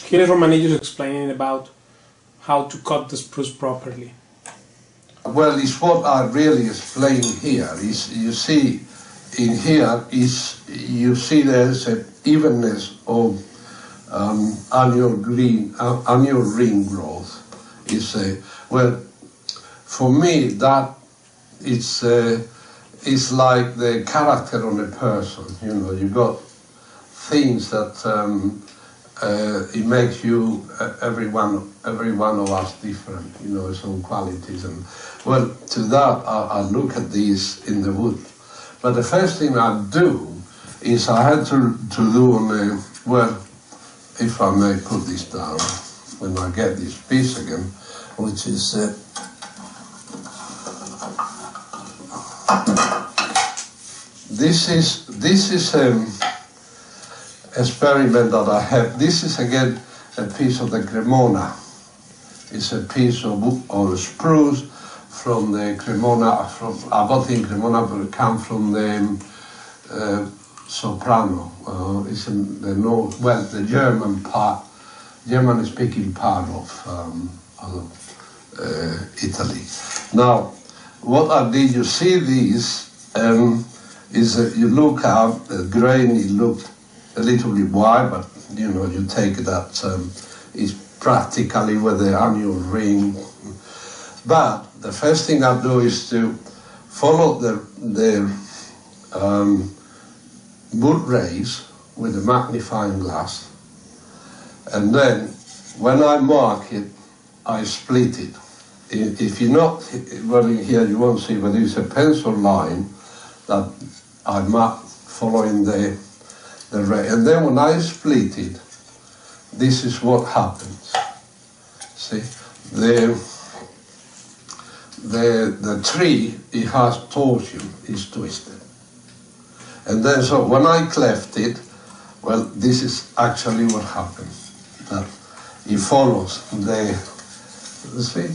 Here Romanillos explaining about how to cut the spruce properly. Well, it's what I really explain here. Is you see, in here is you see there's an evenness of annual ring growth. Well, for me that it's like the character of a person. You know, you got things that. It makes you every one of us different, you know, some qualities, and well, to that I look at these in the wood. But the first thing I do is I had to do on a, well, if I may put this down when I get this piece again, which is this is experiment that I have. This is again a piece of the Cremona. It's a piece of spruce from the Cremona. I got in Cremona, but it comes from the Soprano. It's in the north, well, the German-speaking part of Italy. Now, what I did, you see these, is you look out, the grain, it looked a little bit wide, but you know, you take that is practically with the annual ring. But the first thing I do is to follow the wood rays with a magnifying glass, and then when I mark it, I split it. If you're not, well, in here you won't see, but it's a pencil line that I mark following the ray, and then when I split it, this is what happens. See, the tree, it has torsion, is twisted, and then so when I cleft it, well, this is actually what happens. That it follows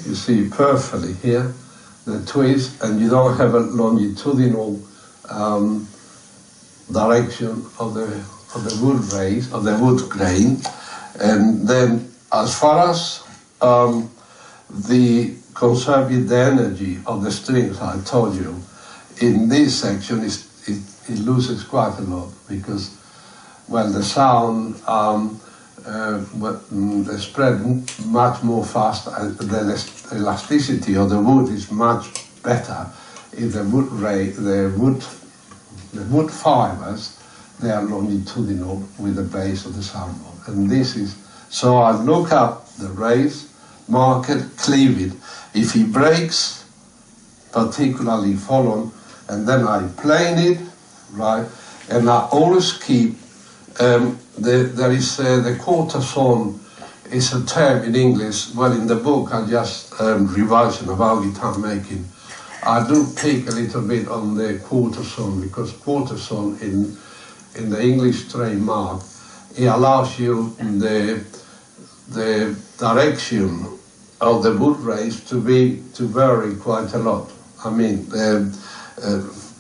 you see perfectly here the twist, and you don't have a longitudinal direction of the wood rays, of the wood grain. And then as far as the conserving the energy of the strings, I told you, in this section it loses quite a lot, because, well, the sound they spread much more fast, and the elasticity of the wood is much better if the wood fibers, they are longitudinal with the base of the soundboard. And this is, so I look up the rays, mark it, cleave it. If it breaks, particularly follow, and then I plane it, right? And I always keep, there is the quarter-tone is a term in English. Well, in the book I just revised about guitar making. I do pick a little bit on the quarter-tone, because quarter-tone in the English trademark, it allows you the direction of the wood rays to vary quite a lot. I mean,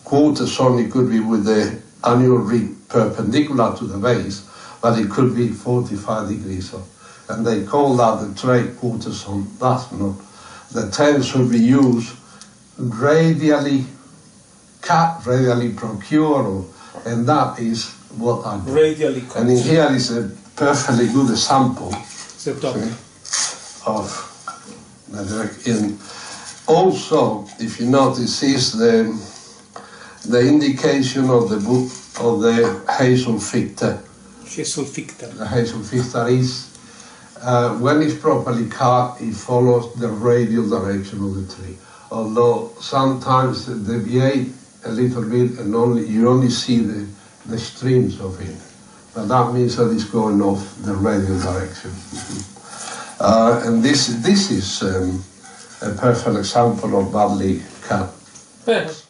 quarter-tone, it could be with the annual ring perpendicular to the base, but it could be 45 degrees off. And they call that the trade quarter-tone. That's not. The term should be used radially cut, radially procure, and that is what I do. Radially cut. And in here is a perfectly good example of the direct in. Also, if you notice, is the indication of the book of the hazel ficta. Hazel ficta. The hazel ficta is, when it's properly cut, it follows the radial direction of the tree. Although sometimes it deviates a little bit, and you only see the streams of it. But that means that it's going off the radial direction. And this is a perfect example of badly cut. Yes.